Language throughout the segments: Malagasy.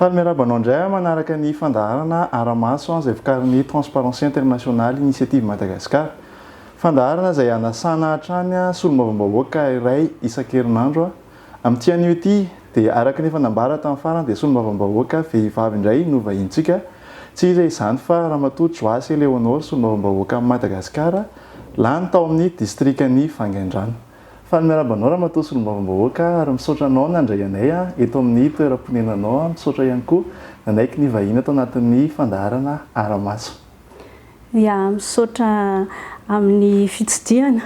Falmerabanao indray manaraka ny Fandaharana ARAMASO izay vokarin'ny Transparency Internationale Initiative Madagascar. Fandaharana izay anasana hatrany solombavambahoaka iray isan-kerinandro. Amin'ny tian'io ity dia araka ny fanambara tamin'ny farany dia solombavambahoaka vehivavy indray no vahintsika. Tsy iza izany fa Ramatoa Johasy Eleonore solombavambahoakan'i Madagasikara, lany tao amin'ny Distrikan Vangaindrano. Falmerabanao Ramatoa solombavambahoaka ary misaotra anao nandray anay eto amin'ny toeram-ponenanao, misaotra ihany koa nanaiky ny vahiny ato anatin'ny Fandaharana ARAMASO. Ya, misaotra amin'ny fitsidiana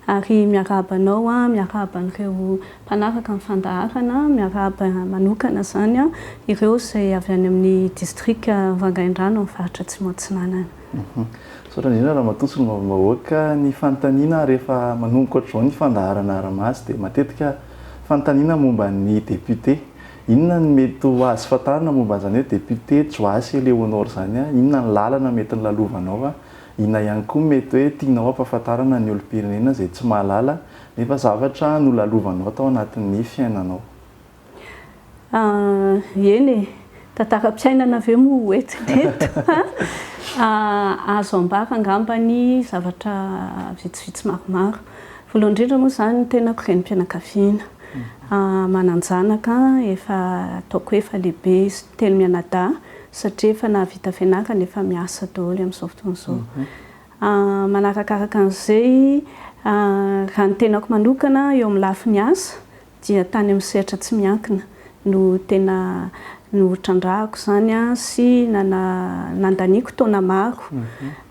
ary miarabanao miaraba an'ireo mpanaraka amin'ny fandaharana, miaraba manokana zany ireo izay avy any amin'ny Distrikan Vangaindrano amin'ny faritra Atsimo Atsinanana. Misaotra indrindra Ramatoa solombavambahoaka ny fanontaniana rehefa manomboka ohatr'izao ny Fandaharana ARAMASO dia matetika fanontaniana momba ny député. Inona ny mety ho azo fantarina momba an'izany hoe député Johasy Eleonore zany inona ny lalana mety nilalovanao inona ihany koa mety hoe tianao ampahafantarana ny olom-pirenena izay tsy mahalala nefa zavatra nolalovanao tao anatin'ny fiainanao. Eny tantaram-piainana ve moa hoentin'eto? Azo ambara angambany zavatra vitsivitsy maromaro. Voalohany indrindra moa zany ny tenako renim-pianakaviana. Mananjanaka efa ataoko hoe efa lehibe telo mianadahy satria efa nahavita fianarana efa miasa daholo amin'izao fotoana izao. Manarakaraka an'izay raha ny tenako manokana eo amin'ny lafiny asa dia tany amin'ny sehatra tsy miankina no tena no trandrahako zany sy nandaniako taona maro.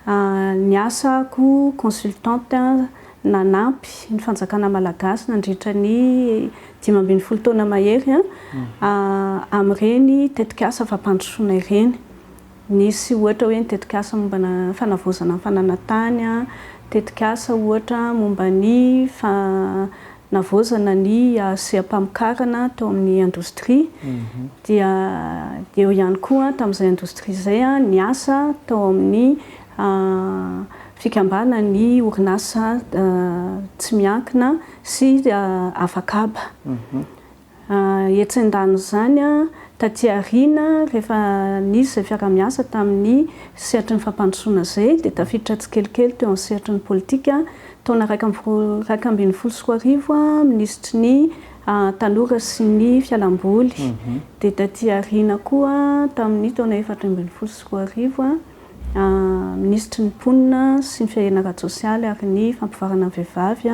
Ny asako consultante nanampy ny fanjakana malagasy nandritra ny 15 taona mahery amin'ireny tetikasa fampandrosoana ireny. Nisy ohatra hoe ny tetikasa momba na fanavozana ny fananantany, tetikasa ohatra momba ny navozana ny sehampamokarana tao amin'ny indostria. Dia eo ihany koa tamin'izay indostria izay ny asa tao amin'ny fikambana ny orinasa tsy miankina sy afakaba. Etsen-dano zany taty aoriana rehefa nisy izay fiara-miasa tamin'ny sehatry ny fampandrosoana izay dia tafiditra tsikelikely teo amin'ny sehatry ny politika. Taona 2014 minisitry ny tanora sy ny fialamboly. Dia taty aoriana koa tamin'ny taona 2014 ministry ny mponina sy ny fiainana sosialy ary ny fampivarana vehivavy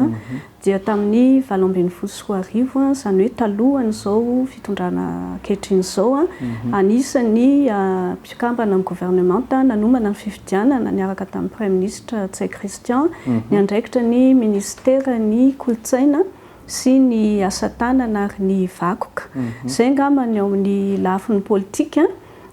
dia tamin'ny 2014 izany hoe talohan'izao fitondrana ankehitriny izao anisan'ny mpikambana amin'ny gouvernemanta nanomana ny fifidianana niaraka tamin'ny prime ministre Christian ny andraikitra ny ministera ny kolotsaina sy ny asa tanana ary ny vakoka. Izay angambany ao amin'ny lafin'ny politika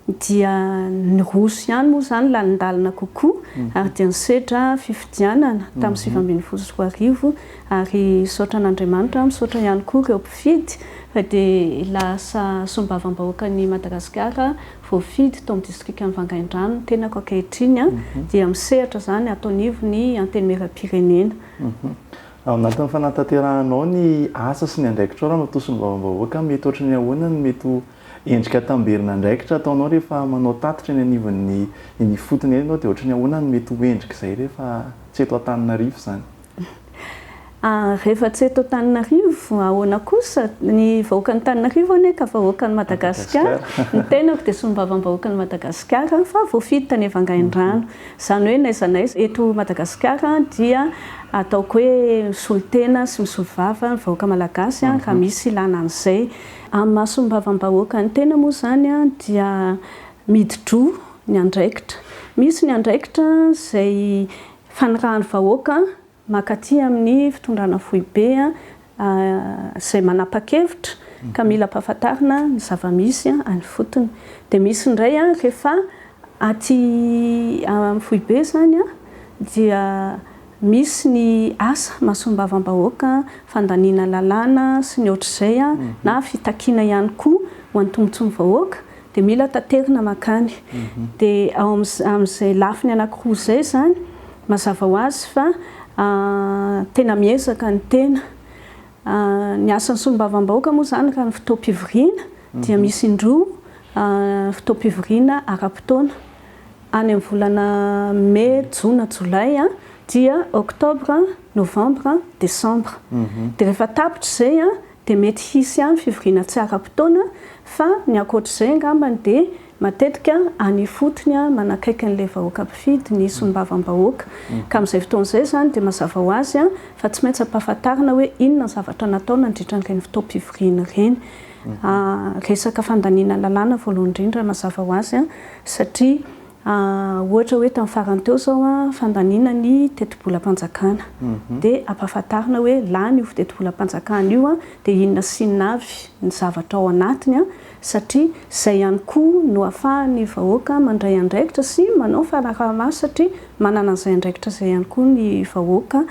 dia ny roso ihany moa zany lanindalina kokoa ary dia nisedra fifidianana tamin'ny 2014 ary misaotra an'Andriamanitra, misaotra ihany koa ireo mpifidy fa dia lasa solombavambahoakan'i Madagasikara voafidy tao amin'ny Distrikan Vangaindrano tenako ankehitriny dia misehatra zany ataonivo ny antenimieram-pirenena. Ao anatin'ny fanatanteranao ny asa sy ny andraikitra Ramatoa solombavambahoaka mety ohatry ny ahoana ny mety endrika tamberina andraikitra ataonao rehefa manao tatitra eny anivon'ny fotony eny ianao dia ohatry ny ahoana ny mety ho endrika izay rehefa tsy eto Antananarivo zany? Rehefa tsy eto Antananarivo ahoana kosa ny vahoakan'ny Antananarivo ka vahoakan'i Madagasikara. Ny tenako dia solombavambahoakan'i Madagasikara fa voafidy tany Vangaindrano. Izany hoe n'aiza n'aiza eto Madagasikara dia ataoko hoe misolo-tena sy misolo-vava ny vahoaka malagasy raha misy ilana an'izay. Amin'ny maha-solombavambahoakan'ny tena moa zany dia mididro ny andraikitra. Misy ny andraikitra izay fanirahan'ny vahoaka makaty amin'ny fitondrana foibe izay manapa-kevitra ka mila ampahafantarina ny zava-misy any fotony. Dia misy indray rehefa aty amin'ny foibe zany dia misy ny asa maha-solombavambahoaka, fandaniana lalàna sy ny ohatr'izay na fitakiana ihany koa ho an'ny tombontsoan'ny vahoaka dia mila tanterina makany. Dia amin'izay lafiny anankiroa izay zany mazava ho azy fa tena miezaka ny tena. Ny asan'ny solombavambahoaka moa zany raha ny fotoam-pivoriana dia misy indroa fotoam-pivoriana ara-potoana any amin'ny volana mai, jona, jolay dia octobre, novembre, décembre. Dia rehefa tapitra izay dia mety hisy ihany fivoriana tsy ara-potoana fa ny ankoatr'izay angambany dia matetika any fotony manakaiky an'ilay vahoaka mpifidy ny solombavambahoaka. Ka amin'izay fotoan'izay zany dia mazava ho azy fa tsy maintsy ampahafantarina hoe inona ny zavatra natao nandritra an'ireny fotoam-pivoriana ireny. Resaka fandaniana lalàna voalohany indrindra mazava ho azy satria ohatra hoe tamin'ny farany teo zao fandaniana ny teti-bolam-panjakana dia ampahafantarina hoe lany io teti-bolam-panjakana io dia inona sy inona avy ny zavatra ao anatiny satria izay ihany koa no ahafahan'ny vahoaka mandray andraikitra sy manao fanaraha-maso satria manana an'izay andraikitra izay ihany koa ny vahoaka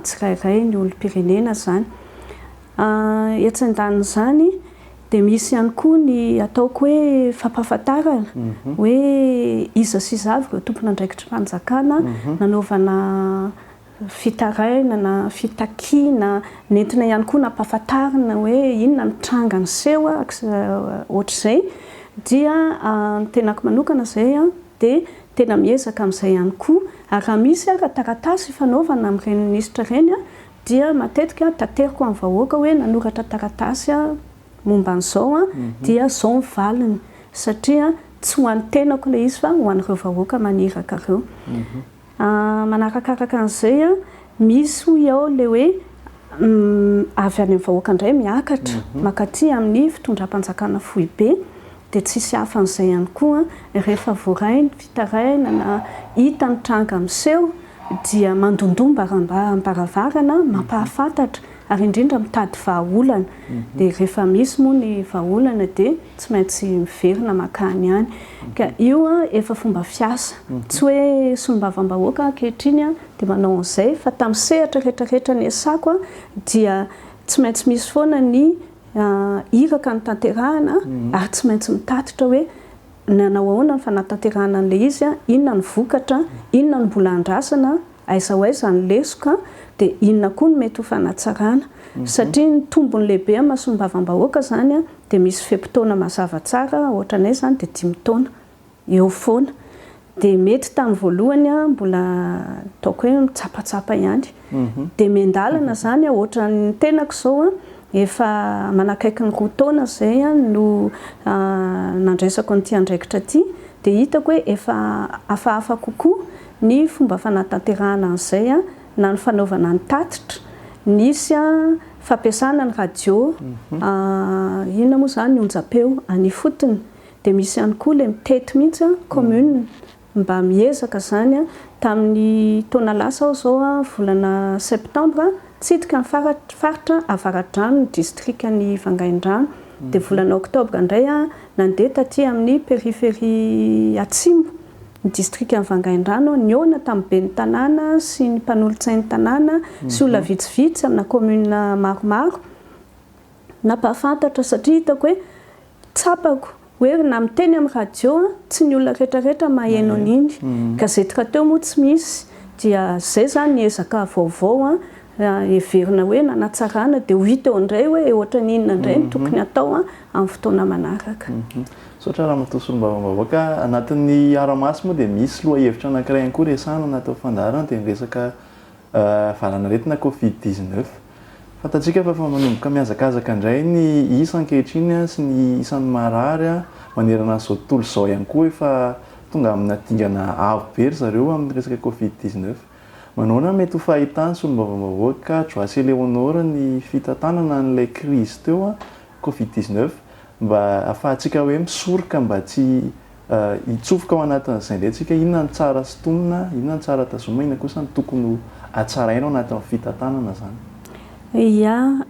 tsirairay ny olom-pirenena zany. Etsy andanin'izany dia misy ihany koa ny ataoko hoe fampahafantarana hoe iza sy iza avy ireo tompon'andraikitra fanjakana nanaovana fitaraina na fitakiana nentina ihany koa nampahafantarana hoe inona mitranga ny seho ohatr'izay dia ny tenako manokana izay dia tena miezaka amin'izay ihany koa ary raha misy taratasy fanaovana amin'ireny minisitra ireny dia matetika tanteriko amin'ny vahoaka hoe nanoratra taratasy momba an'izao dia izao ny valiny satria tsy ho an'ny tenako ilay izy fa ho an'ireo vahoaka maniraka ireo. Manarakaraka an'izay misy ho eo ilay hoe avy any amin'ny vahoaka indray miakatra makaty amin'ny fitondram-panjakana fohibe dia tsisy hafa an'izay ihany koa rehefa voarainy fitaraina na hita ny tranga miseho dia mandondomba ambaravarana mampahafantatra ary indrindra mitady vahaolana dia rehefa misy moa ny vahaolana dia tsy maintsy miverina makany ihany. Ka io efa fomba fiasa tsy hoe solombavambahoaka ankehitriny dia manao an'izay fa tamin'ny sehatra rehetrarehetra ny asako dia tsy maintsy misy foana ny iraka ny tanterahana ary tsy maintsy mitatitra hoe nanao ahoana ny fanatanterahana an'ilay izy inona ny vokatra, inona ny mbola andrasana, aiza ho aiza ny lesoka dia inona koa ny mety ho fanatsarana satria ny tombony lehibe amin'ny solombavambahoaka zany dia misy feim-potoana mazava tsara ohatranay zany dia 5 taona eo foana dia mety tamin'ny voalohany mbola ataoko hoe mitsapatsapa ihany dia mendalana zany ohatran'ny tenako izao efa manakaiky ny 2 taona izay no nandraisako n'ity andraikitra ty dia hitako hoe efa hafahafa kokoa ny fomba fanatanterahana an'izay na ny fanaovana ny tatitra nisy fampiasana ny radio inona moa zany onjam-peo any fotony dia misy ihany koa ilay mitety mihitsy commune mba miezaka zany tamin'ny taona lasa aho zao volana septembre tsidika ny faritra avaradrano ny distrikan Vangaindrano dia volana octobre indray nandeha taty amin'ny périphérie atsimo ny distrikan Vangaindrano niona tamin'ny be ny tanàna sy ny mpanolotsain'ny tanàna sy olona vitsivitsy amina commune maromaro napahafantatra satria hitako hoe tsapako hoe na miteny amin'ny radio tsy ny olona rehetrarehetra maheno an'iny gazety teo moa tsy misy dia izay zany niezaka vaovao everina hoe nanatsarana dia ho hita eo indray hoe ohatra n'inona indray ny tokony atao amin'ny fotoana manaraka. Sotra Ramato solombavambahoaka anatin'ny aramaso moa dia misy lohahevitra anankiray ihany koa resahana natao fandaharana dia miresaka valanaretina Covid-19. Fantatsika fa manomboka miazakazaka indray ny isa ankehitriny sy ny isan'ny marary manerana izao tontolo izao ihany koa efa tonga amina dingana avo be ry zareo amin'ny resaka Covid-19. Manoana mety ho fahitany solombavambahoaka Johasy Eleonore ny fitantanana n'ilay crise teo Covid-19 mba ahafahantsika hoe misoroka mba tsy hitsofoka ao anatin'izay indray tsika inona ny tsara sy tonona, inona ny tsara tazoma, inona kosa ny tokony hatsaraina ao anatin'ny fitantanana zany. Ia,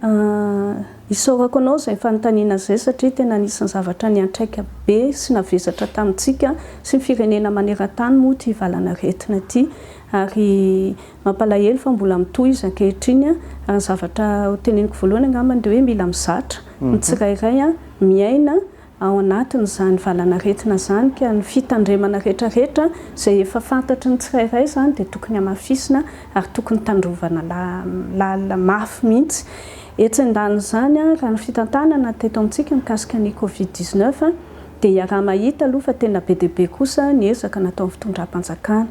isaorako anao izay fanontaniana izay satria tena anisan'ny zavatra niantraika be sy navezatra tamintsika sy ny firenena maneran-tany moa ty valanaretina ty ary mampalahelo fa mbola mitohy izy ankehitriny ary zavatra ho teneniko voalohany angambany dia hoe mila mizatra ny tsirairay miaina ao anatin'izany valanaretina zany ka ny fitandremana rehetrarehetra izay efa fantatry ny tsirairay zany dia tokony hamafisina ary tokony tandrovana lalina mafy mihitsy. Etsy andany zany raha ny fitantanana teto amintsika mikasika ny Covid-19 dia iaraha mahita aloha fa tena be dia be kosa ny ezaka natao fitondram-panjakana.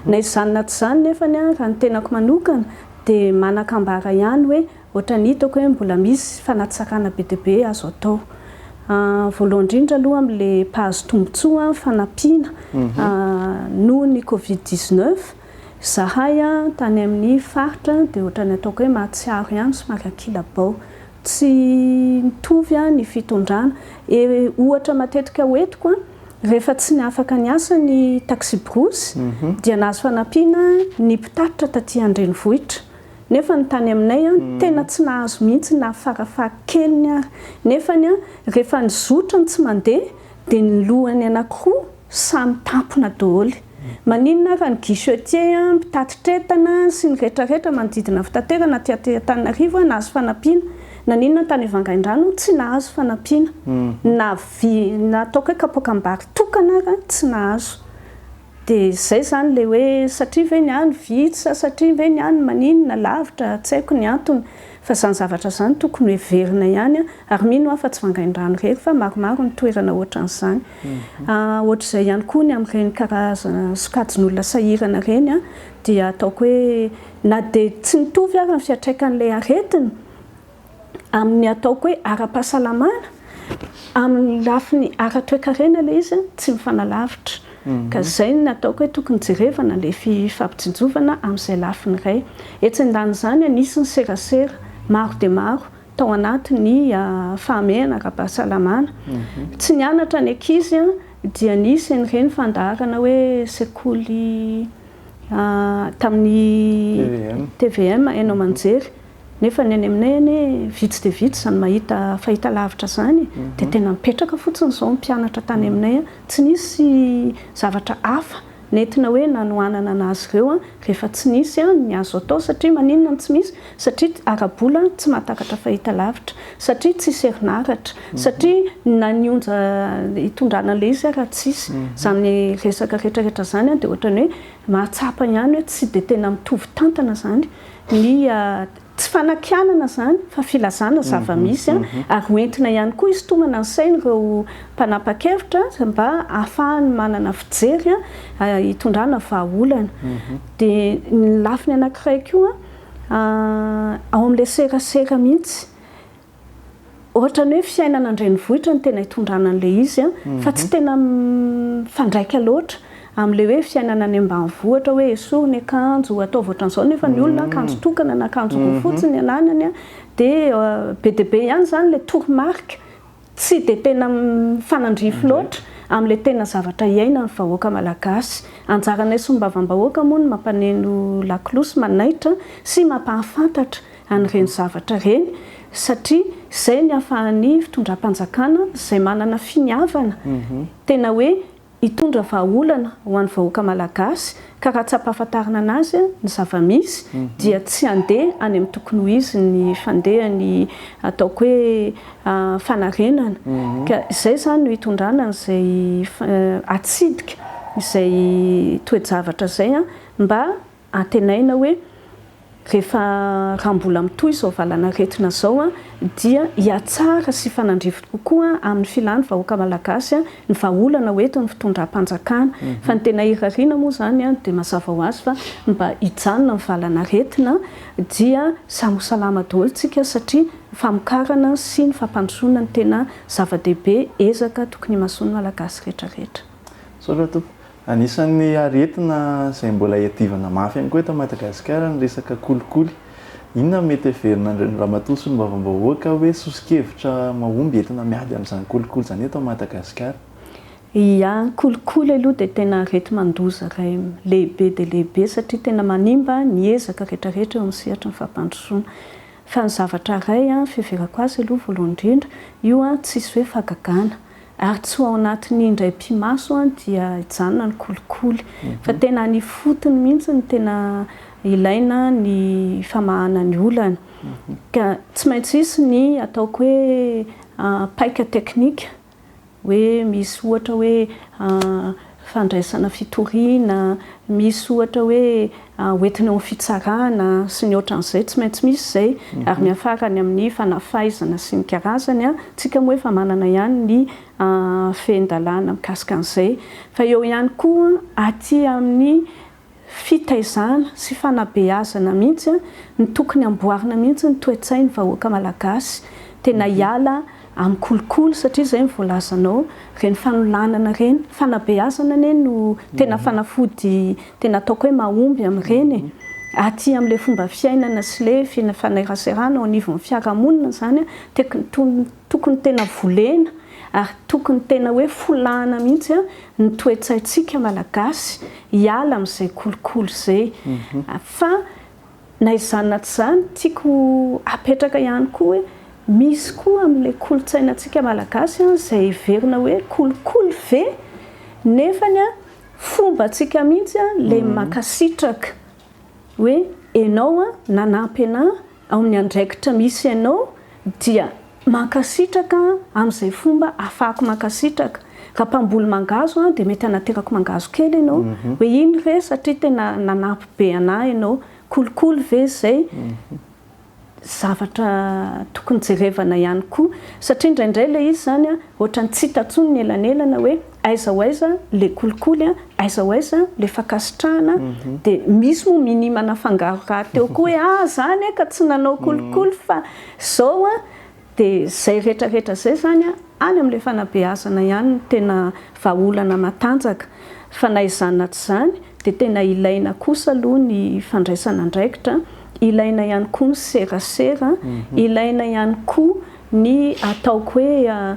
Na izany na tsy izany nefany raha ny tenako manokana dia manakambara ihany hoe ohatra ny hitako hoe mbola misy fanatsarana be dia be azo atao. Voalohany indrindra aloha amin'ilay mpahazo tombotsoa fanampiana noho ny Covid-19 zahay tany amin'ny faritra dia ohatra ny ataoko hoe mahatsiaro ihany somary ankilabao. Tsy mitovy ny fitondrana. Ohatra matetika hoentiko rehefa tsy ny afaka ny asa ny taxi brosy dia nahazo fanampiana ny mpitatitra taty an-drenivohitra. Nefa ny tany aminay tena tsy nahazo mihitsy na farafahakeliny ary. Nefa rehefa ny zotra tsy mandeha dia ny lohany anankiroa samy tampona daholo. Maninona raha ny guichetier mpitatitra entana sy ny rehetrarehetra manodidina fitaterana aty Antananarivo nahazo fanampiana. Naninona tany Vangaindrano tsy nahazo fanampiana. Na ataoko hoe kapoakam-bary tokana ary tsy nahazo. Dia izay izany ilay hoe satria ve ny any vitsy, satria ve ny any maninona lavitra, tsy haiko ny antony. Fa izany zavatra izany tokony heverina ihany ary mino fa tsy Vangaindrano rery fa maromaro ny toerana ohatran'izany. Ohatr'izay ihany koa ny amin'ireny karazana sokajin'olona sahirana ireny dia ataoko hoe na dia tsy mitovy ary ny fiantraikan'ilay aretina amin'ny ataoko hoe ara-pahasalamana, amin'ny lafiny ara-toekarena ilay izy tsy mifanalavitra. Ka izay ny ataoko hoe tokony jerevana ilay fifampitsinjovana amin'izay lafiny iray. Etsy andan'izany nisy ny serasera maro dia maro tao anatin'ny fahamehana ara-pahasalamana. Tsy nianatra ny ankizy dia nisy an'ireny fandaharana hoe sekoly tamin'ny TVM hainao manjery. Nefa ny any aminay vitsy dia vitsy izany mahita fahita lavitra izany dia tena mipetraka fotsiny izao mpianatra tany aminay tsy nisy zavatra hafa nentina hoe nanoanana anazy ireo rehefa tsy nisy ny azo atao satria maninona tsy misy satria arabola tsy mahatakatra fahita lavitra satria tsy herinaratra satria na nionja hitondrana ilay izy raha tsisy izany resaka rehetrarehetra izany dia ohatrany hoe mahatsapa ihany hoe tsy dia tena mitovy tantana izany ny tsy fanakianana izany fa filazana zava-misy ary hoentina ihany koa isintomana ny saina ireo mpanapa-kevitra mba ahafahany manana fijery hitondrana vahaolana. Dia ny lafiny anankiray koa ao amin'ilay serasera mihitsy ohatrany hoe fiainana an-drenivohitra ny tena hitondrana an'ilay izy fa tsy tena fandraika loatra amin'ilay hoe fiainana any ambanivohitra hoe esoriny akanjo atao ohatran'izao nefa ny olona akanjo tokana na akanjo roa fotsiny ananany dia be dia be ihany izany ilay toromarika tsy dia tena fanandrify loatra amin'ilay tena zavatra iaina ny vahoaka malagasy. Anjaranay solombavambahoaka moa ny mampaneno lakolosy manaitra sy mampahafantatra an'ireny zavatra ireny satria izay ny ahafahan'ny fitondram-panjakana izay manana finiavana tena hoe hitondra vahaolana ho an'ny vahoaka malagasy ka raha tsy ampahafantarina anazy ny zava-misy dia tsy handeha any amin'ny tokony ho izy ny fandehany ataoko hoe fanarenana. Ka izay izany no hitondrana izay atsidika izay toe-javatra izay mba antenaina hoe rehefa raha mbola mitohy izao valanaretina izao dia hiatsara sy fanandrify kokoa amin'ny filàny vahoaka malagasy ny vahaolana hoentin'ny fitondram-panjakana. Fa ny tena hirariana moa izany dia mazava ho azy fa mba hijanona ny valanaretina dia samy salama daholo isika satria famokarana sy ny fampandrosoana ny tena zava-dehibe ezaka tokony himasoan'ny malagasy rehetrarehetra. Anisan'ny aretina izay mbola hiadivana mafy ihany koa eto Madagasikara ny resaka kolikoly. Inona mety heverina ny Dramatoa solombavambahoaka hoe sosikevitra mahomby entina miady amin'izany kolikoly izany eto Madagasikara? Ia, kolikoly aloha dia tena arety mandoza iray lehibe dia lehibe satria tena manimba ny ezaka rehetrarehetra eo amin'ny sehatra ny fampandrosoana. Fa ny zavatra iray fiheverako azy aloha voalohany indrindra io tsisy hoe fagagana. Ary tsy ao anatin'ny indray mpimaso dia hijanona ny kolikoly fa tena ny fotony mihitsy ny tena ilaina ny famahana ny olana. Ka tsy maintsy isy ny ataoko hoe paika teknika hoe misy ohatra hoe fandraisana fitoriana, misy ohatra hoe hoentina amin'ny fitsarana sy ny ohatran'izay tsy maintsy misy izay ary miafarany amin'ny fanafaizana sy ny karazany tsika moa efa manana ihany ny fendalana mikasika an'izay fa eo ihany koa aty amin'ny fitaizana sy fanabeazana mihitsy ny tokony amboarina mihitsy ny toe-tsainy vahoaka malagasy tena hiala amin'ny kolokolo satria izay mivoalazanao reny fanolanana reny fanabeazana ane no tena fanafody tena ataoko hoe mahomby amin'ireny aty amin'ilay fomba fiainana sy le faneraserana ao anivon'ny fiarahamonina zany tokony tena volena ary tokony tena hoe folahana mihitsy ny toe-tsaintsika malagasy hiala amin'izay kolokolo izay fa na izany na tsy izany tiako apetraka ihany koa hoe misy koa amin'ilay kolotsainantsika malagasy izay iverina hoe kolokolo ve nefany fombantsika mihitsy le makasitraka hoe enao nanampy anah ao amin'ny andraikitra misy ianao dia mankasitraka amin'izay fomba afahako mankasitraka raha mpamboly mangazo dia mety anaterako mangazo kely ianao hoe iny re satria tena nanampy be anah ianao kolokolo ve zay zavatra tokony jerevana ihany koa satria indraindray le izy zany ohatra ny tsy hitantsony ny elanelana hoe aiza ho aiza le kolikoly aiza ho aiza le fakasitrahana dia misy moa minimana fangaro raha teo koa hoe zany ka tsy nanao kolikoly fa zao dia zay rehetrarehetra zay zany any amin'ilay fanabeazana ihany tena vahaolana matanjaka fa na izany na tsy izany dia tena ilaina kosa aloha ny fandraisana andraikitra ilaina ihany koa ny serasera ilaina ihany koa ny ataoko hoe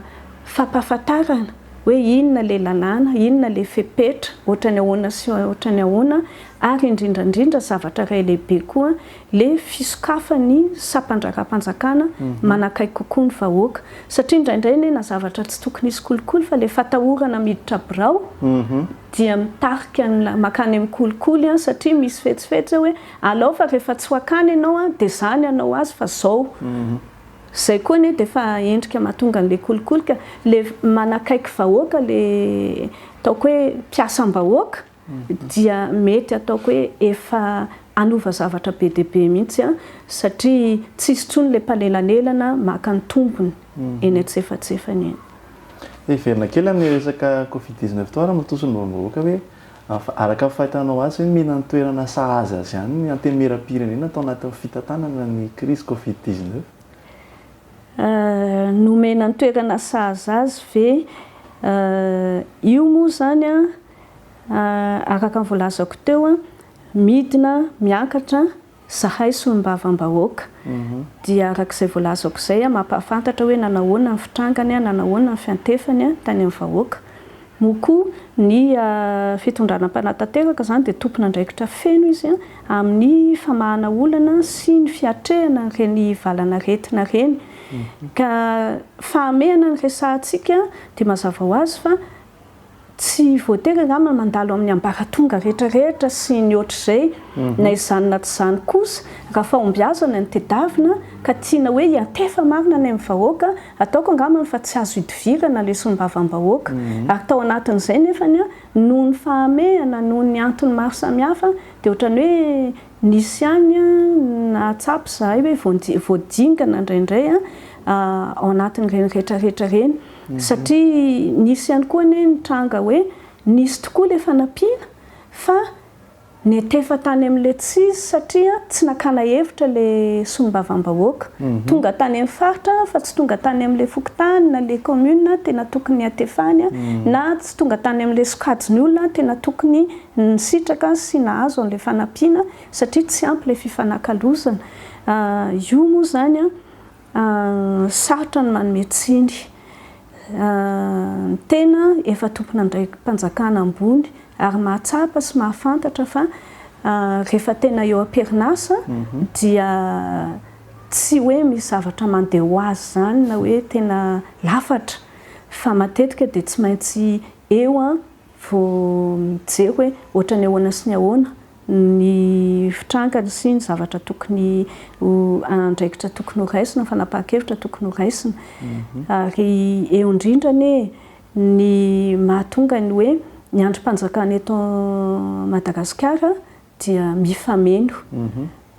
fampahafantarana hoe inona le lalàna inona le fepetra ohatrany ahoana sy ohatrany ahoana ary indrindrandrindra zavatra iray lehibe koa le fisokafany sampandrakam-panjakana manakaiky kokoa ny vahoaka satria indraindray na zavatra tsy tokony isy kolikoly fa le fatahorana miditra birao dia mitarika makany amin'ny kolikoly satria misy fetsifetsy hoe alao fa rehefa tsy hoakany ianao dia zany anao azy fa zao zay koa ne dia fa endrika mahatonga an'ilay kolikoly ka le manakaiky vahoaka le ataoko hoe mpiasam-bahoaka dia mety ataoko hoe efa anova zavatra be dia be mihitsy satria tsisy tsony le mpalelanelana maka ny tombony eny antsefatsefany eny. Verina kely amin'ny resaka Covid-19 toara matosony vahoaka hoe araka fahitanao azy hoe mena ny toerana sahaza azy ihany anteny mera-pirenena atao anatin'ny fitantanana ny crise Covid-19 nomena ny toerana sahaza azy ve io moa zany araka ny voalazako teo midina miakatra zahay solombavambahoaka dia arak'izay voalazako izay mampahafantatra hoe nanahoana ny fitrangany nanahoana ny fiantefany tany amin'ny vahoaka mokoa ny fitondrana mpanatateraka zany dia tompona andraikitra feno izy amin'ny famahana olana sy ny fiatrehana reny valana retina reny ka fahamehana ny resahantsika dia mazava ho azy fa tsy voatery angamba mandalo amin'ny ambaratonga rehetrarehetra sy ny ohatr'izay na izany na tsy izany kosa raha fahombiazana ny tedavina ka tiana hoe hiantefa marina ny amin'ny vahoaka ataoko angamba fa tsy azo hidivirana le solombavambahoaka ary tao anatin'izay nefany noho ny fahamehana noho ny antony maro samihafa dia ohatrany hoe nisy any na tsapy zahay hoe voadingana indraindray ao anatin'ireny rehetrarehetra reny satria nisy ihany koa ny tranga hoe nisy tokoa le fanampiana fa netefa tany amin'le tsisy satria tsy nakana hevitra le solombavambahoaka tonga tany amin'ny faritra fa tsy tonga tany amin'le fokotany na le commune tena tokony atefany na tsy tonga tany amin'le sokajiny olona tena tokony ny sitraka sy nahazo an'le fanampiana satria tsy ampy le fifanakalozana io moa zany sarotra ny manome tsiny tena efa tompona ndraiky mpanjakana ambony ary mahatsapa sy mahafantatra fa rehefa tena eo am-perinasa dia tsy hoe misy zavatra mandeha ho azy zany na hoe tena lafatra fa matetika dia tsy maintsy eo vao mijery hoe ohatrany ahoana sy ny ahoana ny fitrangany sy ny zavatra tokony andraikitra tokony ho raisina fanapahan-kevitra tokony ho raisina ary eo indrindrany ny mahatonga ny hoe ny androm-panjakana eto Madagasikara dia mifameno.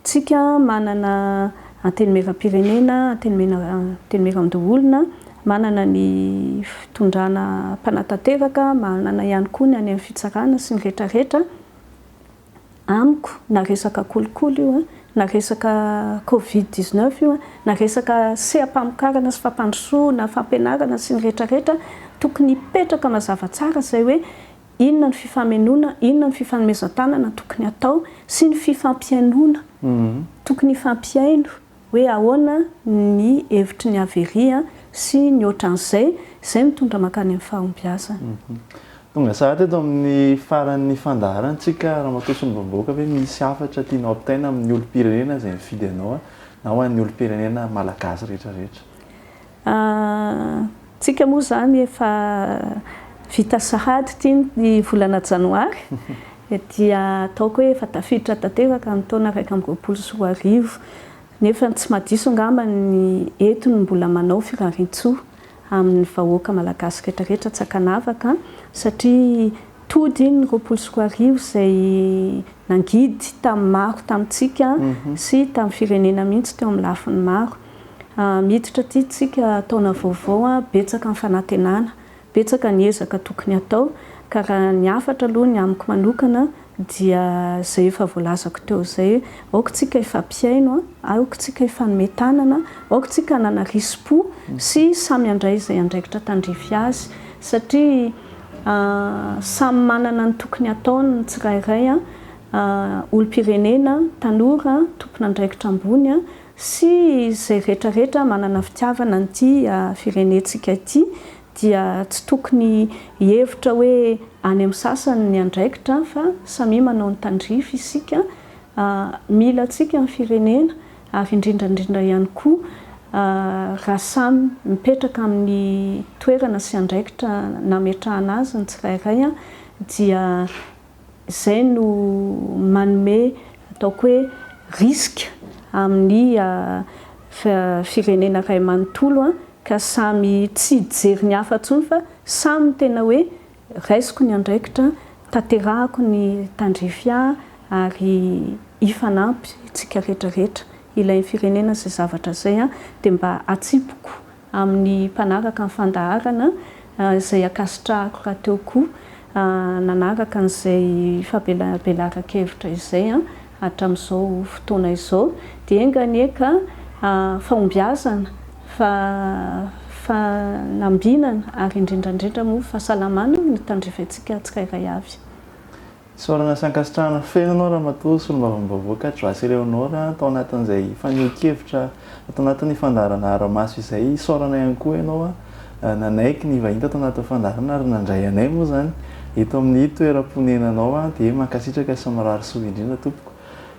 Tsika manana antenimera-pirenena, antenimera-amdoholona, manana ny fitondrana mpanatanteraka, manana ihany koa ny any amin'ny fitsarana sy ny rehetrarehetra. Amiko na resaka kolokolo io, na resaka Covid-19 io, na resaka sehampamokarana sy fampandrosoana, fampianarana sy ny rehetrarehetra, tokony hipetraka mazava tsara izay hoe inona ny fifamenoana, inona ny fifanomezan-tanana tokony atao sy ny fifampiainona. Tokony hifampiaino hoe ahoana ny hevitry ny averia sy ny ohatran'izay, izay mitondra makany amin'ny fahombiazana. Tonga sahatra eto amin'ny faran'ny fandaharantsika Ramatoa solombavambahoaka hoe misy hafatra tianao ampitaina amin'ny olo-pirenena izay mifidy anao na ho an'ny olo-pirenena malagasy rehetrarehetra? Tsika moa zany efa vita sahady ny volana janoary dia ataoko hoe efa tafiditra tanteraka amin'ny taona 2024. Nefa tsy madiso angamba ny entony mbola manao firarian-tsoa amin'ny vahoaka malagasy rehetrarehetra tsy akanavaka, satria tody ny 2024 izay nangidy tamin'ny maro tamintsika sy tamin'ny firenena mihitsy teo amin'ny lafiny maro. Miditra ty tsika taona vaovao, betsaka ny fanantenana, betsaka ny ezaka tokony atao, ka raha ny hafatra aloha ny amiko manokana dia izay efa voalazako teo izay, aoka tsika ifampiaino, aoka tsika ifanometanana, aoka tsika hanana risim-po sy samy handray izay andraikitra tandrify azy, satria samy manana ny tokony ataony ny tsirairay, olo-pirenena, tanora, tompona andraikitra ambony sy izay rehetrarehetra manana fitiavana n'ity firenentsika ity, dia tsy tokony hevitra hoe any amin'ny sasany ny andraikitra fa samy manao ny tandrify isika. Mila tsika ny firenena ary indrindrandrindra ihany koa raha samy mipetraka amin'ny toerana sy andraikitra nametrahana azy ny tsirairay, dia izay no manome ataoko hoe riska amin'ny firenena iray manontolo, ka samy tsy hijery ny hafa intsony fa samy tena hoe raisiko ny andraikitra, tanterahako ny tandrify ary hifanampy tsika rehetrarehetra ilain'ny firenena izay zavatra izay, dia mba atsipoko amin'ny mpanaraka ny fandaharana izay akasitrahako raha teo koa nanaraka an'izay fabelaraka-hevitra izay hatramin'izao fotoana izao, dia enganyeka fahombiazana, fanambinana ary indrindrandrindra moa fahasalamana ny tandrifantsika tsirairay avy. Saorana sy ankasitrahana fenanao Ramatoa solombavambahoaka Johasy Eleonore tao anatin'izay faneho-kevitra tao anatin'ny fandaharana ARAMASO izay, saorana ihany koa ianao nanaiky ny vahiny tao anatin'ny fandaharana ary nandray anay moa zany eto amin'ny toeram-ponenanao, dia mankasitraka sy mirary soa indrindra tompoko.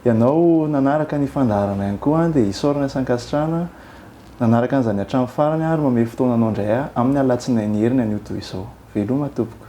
Ianao nanaraka ny fandaharana ihany koa dia isaorana sy ankasitrahana nanaraka an'izany hatramin'ny farany ary manome fotoananao indray amin'ny alatsinainy heriny an'io toy izao. Veloma tompoko.